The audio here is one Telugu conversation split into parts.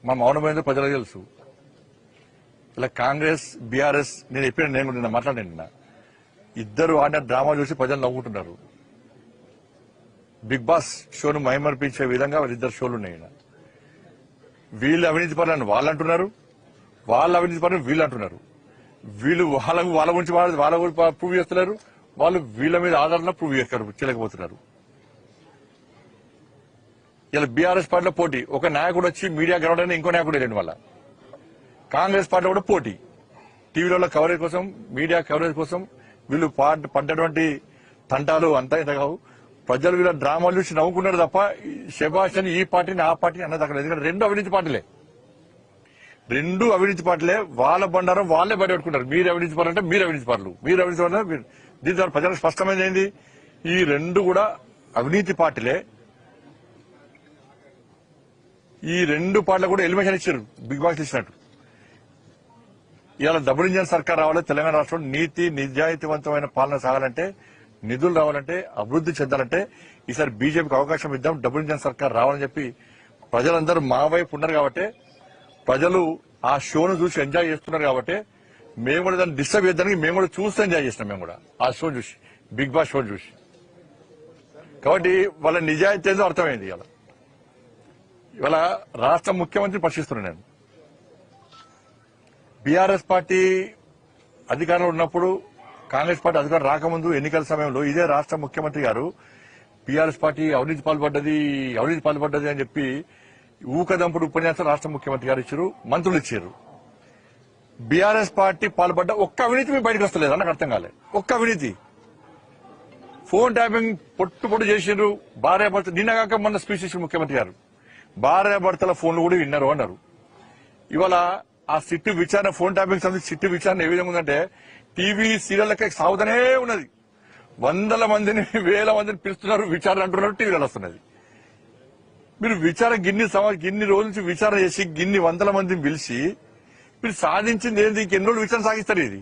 మా మౌనమైందో ప్రజలకు తెలుసు. ఇలా కాంగ్రెస్ బీఆర్ఎస్ నేను నిన్న మాట్లాడాను. నిన్న ఇద్దరు ఆడిన డ్రామా చూసి ప్రజలు నవ్వుకుంటున్నారు. బిగ్ బాస్ షోను మైమర్పించే విధంగా వాళ్ళిద్దరు షోలు ఉన్నాయి. వీళ్ళు అవినీతి పరులని వాళ్ళు అంటున్నారు, వాళ్ళ అవినీతి పరులను వీళ్ళు అంటున్నారు. వీళ్ళు వాళ్ళ గురించి ప్రూవ్ చేస్తున్నారు, వాళ్ళు వీళ్ళ మీద ఆధారంగా ప్రూవ్ చేయలేకపోతున్నారు. ఇలా బీఆర్ఎస్ పార్టీలో పోటీ, ఒక నాయకుడు వచ్చి మీడియా గ్రౌండ్ అయినా ఇంకో నాయకుడు వెళ్ళండి. వాళ్ళ కాంగ్రెస్ పార్టీలో కూడా పోటీ, టీవీలలో కవరేజ్ కోసం, మీడియా కవరేజ్ కోసం వీళ్ళు పడ్డటువంటి తంటాలు అంతా ఇంత కావు. ప్రజలు వీళ్ళ డ్రామాలు చూసి నవ్వుకున్నారు తప్ప శభాష్ అని ఈ పార్టీని ఆ పార్టీని అన్నదక్కలేదు. ఎందుకంటే రెండు అవినీతి పార్టీలే, వాళ్ళ బండారం వాళ్ళే బయటపెట్టుకుంటారు. మీరు అవినీతి పరులు అంటే మీరు అవినీతి పరులు, మీరు అవినీతి పరులు. దీని ద్వారా ప్రజలకు స్పష్టమైంది ఏంది, ఈ రెండు కూడా అవినీతి పార్టీలే. ఈ రెండు పార్టీలు కూడా ఎలిమినేషన్ ఇచ్చారు, బిగ్ బాస్ ఇచ్చినట్టు. ఇవాళ డబుల్ ఇంజన్ సర్కార్ రావాలి, తెలంగాణ రాష్ట్రంలో నీతి నిజాయితీవంతమైన పాలన సాగాలంటే, నిధులు రావాలంటే, అభివృద్ధి చెందాలంటే ఈసారి బీజేపీకి అవకాశం ఇద్దాం, డబుల్ ఇంజన్ సర్కార్ రావాలని చెప్పి ప్రజలందరూ మా వైపు ఉన్నారు. కాబట్టి ప్రజలు ఆ షోను చూసి ఎంజాయ్ చేస్తున్నారు. కాబట్టి మేము కూడా దాన్ని డిస్టర్బ్ చేయడానికి మేము కూడా చూస్తూ ఎంజాయ్ చేసినాం. మేము కూడా ఆ షో చూసి, బిగ్ బాస్ షో చూసి. కాబట్టి వాళ్ళ నిజాయితీ ఏదో అర్థమైంది. ఇవాళ రాష్ట్ర ముఖ్యమంత్రి ప్రశ్నిస్తున్నాను నేను. బీఆర్ఎస్ పార్టీ అధికారంలో ఉన్నప్పుడు, కాంగ్రెస్ పార్టీ అధికారం రాకముందు ఎన్నికల సమయంలో ఇదే రాష్ట్ర ముఖ్యమంత్రి గారు బీఆర్ఎస్ పార్టీ అవినీతి పాల్పడ్డది అని చెప్పి ఊకదంపుడు ఉపన్యాసం రాష్ట్ర ముఖ్యమంత్రి గారు ఇచ్చారు, మంత్రులు ఇచ్చారు. బీఆర్ఎస్ పార్టీ పాల్పడ్డ ఒక్క అవినీతి మీ బయటకు వస్తలేదు, నాకు అర్థం కాలే. ఒక్క అవినీతి, ఫోన్ ట్యాపింగ్ పొట్టు చేసిండ్రు. భార్యాభర్త నిన్నగాక మొన్న స్పీచ్ ఇచ్చిన ముఖ్యమంత్రి గారు భార్యాభర్తల ఫోన్లు కూడా విన్నారు అన్నారు. ఇవాళ ఆ సిట్టు విచారణ, ఫోన్ ట్యాపింగ్ సంబంధించి సిట్టు విచారణ ఏ విధంగా ఉందంటే టీవీ సీరియల్లకే సాగుతూనే ఉన్నది. వందల మందిని, వేల మందిని పిలుస్తున్నారు, విచారణ అంటున్నారు, టీవీలలో వస్తున్నది. మీరు విచారణ గిన్ని రోజుల నుంచి విచారణ చేసి గిన్ని వందల మందిని పిలిచి మీరు సాధించింది ఏంది? ఇంకెన్ని రోజులు విచారణ సాగిస్తారు? ఇది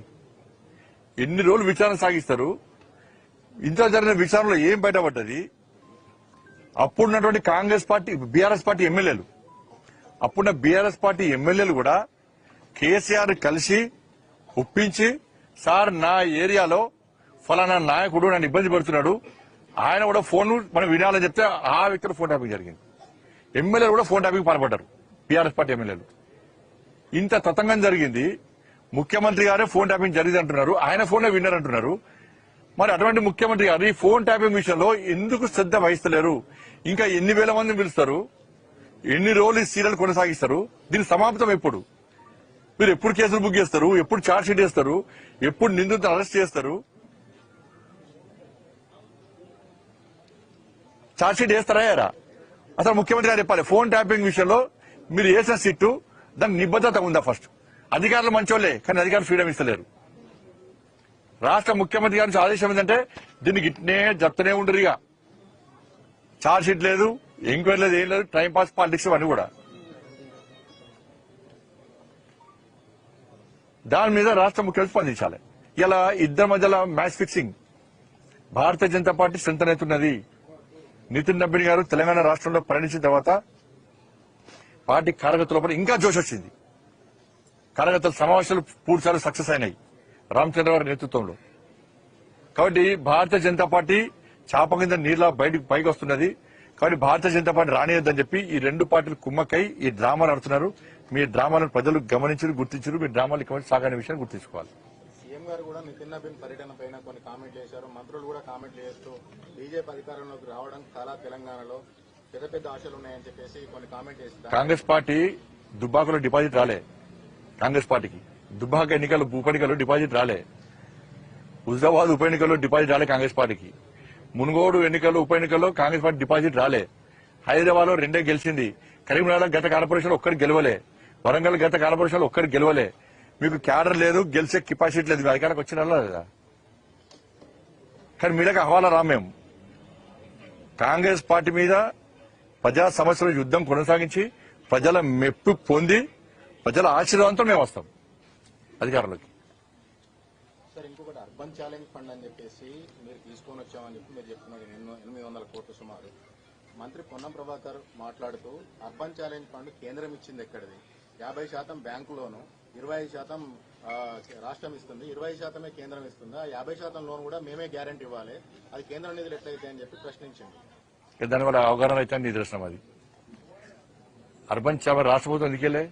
ఎన్ని రోజులు విచారణ సాగిస్తారు? ఇంత జరిగిన విచారణలో ఏం బయటపడ్డది? అప్పుడున్నటువంటి కాంగ్రెస్ పార్టీ, బీఆర్ఎస్ పార్టీ ఎమ్మెల్యేలు కూడా కేసీఆర్ కలిసి ఒప్పించి, సార్ నా ఏరియాలో ఫలానా నాయకుడు నన్ను ఇబ్బంది పెడుతున్నాడు, ఆయన కూడా ఫోన్ మనం వినాలని చెప్తే ఆ వ్యక్తులు ఫోన్ ట్యాపింగ్ జరిగింది. ఎమ్మెల్యేలు కూడా ఫోన్ ట్యాపింగ్ పాల్పడ్డారు, బీఆర్ఎస్ పార్టీ ఎమ్మెల్యేలు. ఇంత తతంగం జరిగింది. ముఖ్యమంత్రి గారే ఫోన్ ట్యాపింగ్ జరిగింది అంటున్నారు, ఆయన ఫోనే విన్నారంటున్నారు. మరి అటువంటి ముఖ్యమంత్రి గారు ఈ ఫోన్ ట్యాపింగ్ విషయంలో ఎందుకు శ్రద్ధ వహిస్తలేరు? ఇంకా ఎన్ని వేల మందిని పిలుస్తారు? ఎన్ని రోజులు ఈ సీరియల్ కొనసాగిస్తారు? దీని సమాప్తం ఎప్పుడు? మీరు ఎప్పుడు కేసులు బుక్ చేస్తారు? ఎప్పుడు ఛార్జ్ షీట్ చేస్తారు? ఎప్పుడు నిందితులను అరెస్ట్ చేస్తారు? ఛార్జ్ షీట్ వేస్తారా? అసలు ముఖ్యమంత్రి గారు చెప్పాలి, ఫోన్ ట్యాపింగ్ విషయంలో మీరు వేసిన సిట్టు దానికి నిబద్ధత ఉందా? ఫస్ట్ అధికారులు మంచోళ్లే, కానీ అధికారులు ఫ్రీడమ్ ఇస్తలేరు. రాష్ట్ర ముఖ్యమంత్రి గారి ఆదేశం ఏంటంటే దీన్ని గిట్నే జరుపుతూనే ఉండరు. ఇక ఛార్జ్ షీట్ లేదు, ఎంక్వైరీ లేదు, ఏం లేదు, టైం పాస్ పాలిటిక్స్ అన్ని కూడా. దాని మీద రాష్ట్ర ముఖ్యమంత్రి స్పందించాలి. ఇలా ఇద్దరి మధ్యలో match fixing. Bharatiya Janata party strength అవుతున్నది. నితిన్ నబీన్ గారు తెలంగాణ రాష్ట్రంలో పయనించిన తర్వాత పార్టీ కార్యకర్తల ఇంకా జోష్ వచ్చింది. కార్యకర్తల సమావేశాలు పూర్తిసారి సక్సెస్ అయినాయి రామచంద్ర గారి నేతృత్వంలో. కాబట్టి భారతీయ జనతా పార్టీ చాప కింద నీళ్ళ పైకి వస్తున్నది. కాబట్టి భారతీయ జనతా పార్టీ రానియద్దని చెప్పి ఈ రెండు పార్టీలు కుమ్మక్కై ఈ డ్రామాలు ఆడుతున్నారు. మీ డ్రామాలను ప్రజలు గమనించారు, గుర్తించారు. మీ డ్రామాలు ఇక సాగని విషయాన్ని గుర్తించుకోవాలి. సీఎం గారు కూడా నితిన్ నబీన్ పర్యటన పైన కొన్ని కామెంట్లు చేశారు, మంత్రులు కూడా కామెంట్లు చేస్తూ బీజేపీ అధికారంలోకి రావడం చాలా తెలంగాణలో పెద్ద పెద్ద ఆశలు ఉన్నాయని చెప్పేసి కొన్ని కామెంట్ చేస్తారు. కాంగ్రెస్ పార్టీ దుబ్బాకలో డిపాజిట్ రాలే. కాంగ్రెస్ పార్టీకి దుబ్బాక ఎన్నికల్లో ఉప ఎన్నికల్లో డిపాజిట్ రాలే. హుజరాబాద్ ఉప ఎన్నికల్లో డిపాజిట్ రాలే కాంగ్రెస్ పార్టీకి. మునుగోడు ఎన్నికల్లో ఉప ఎన్నికల్లో కాంగ్రెస్ పార్టీ డిపాజిట్ రాలే. హైదరాబాద్ లో 2 గెలిచింది. కరీంనగర్ గత కార్పొరేషన్ ఒక్కరికి గెలవలే. వరంగల్ గత కార్పొరేషన్ ఒక్కరికి గెలవలే. మీకు క్యాడర్ లేదు, గెలిచే కెపాసిటీ లేదు. అధికారికి వచ్చిన లేదా? కానీ మీడకి హవాలా రామేం. కాంగ్రెస్ పార్టీ మీద ప్రజా సమస్యల యుద్ధం కొనసాగించి ప్రజల మెప్పు పొంది ప్రజల ఆశీర్వాదంతో మేము వస్తాం అధికారంలోకి. సార్ ఇంకొకటి అర్బన్ ఛాలెంజ్ ఫండ్ అని చెప్పేసి మీరు తీసుకొని వచ్చామని చెప్పి మీరు చెప్తున్నారు, 800 కోట్లు సుమారు. మంత్రి పొన్నం ప్రభాకర్ మాట్లాడుతూ అర్బన్ ఛాలెంజ్ ఫండ్ కేంద్రం ఇచ్చింది ఎక్కడిది? 50% బ్యాంకు లోను, 25% రాష్ట్రం ఇస్తుంది, 20% కేంద్రం ఇస్తుంది. ఆ 50% లోన్ కూడా మేమే గ్యారెంటీ ఇవ్వాలి. అది కేంద్రం నిధులు ఎట్లయితే అని చెప్పి ప్రశ్నించింది. దానివల్ల అవగాహన అయితే నిదర్శనం అది. అర్బన్ రాష్ట్ర ప్రభుత్వం ఎందుకెళ్ళే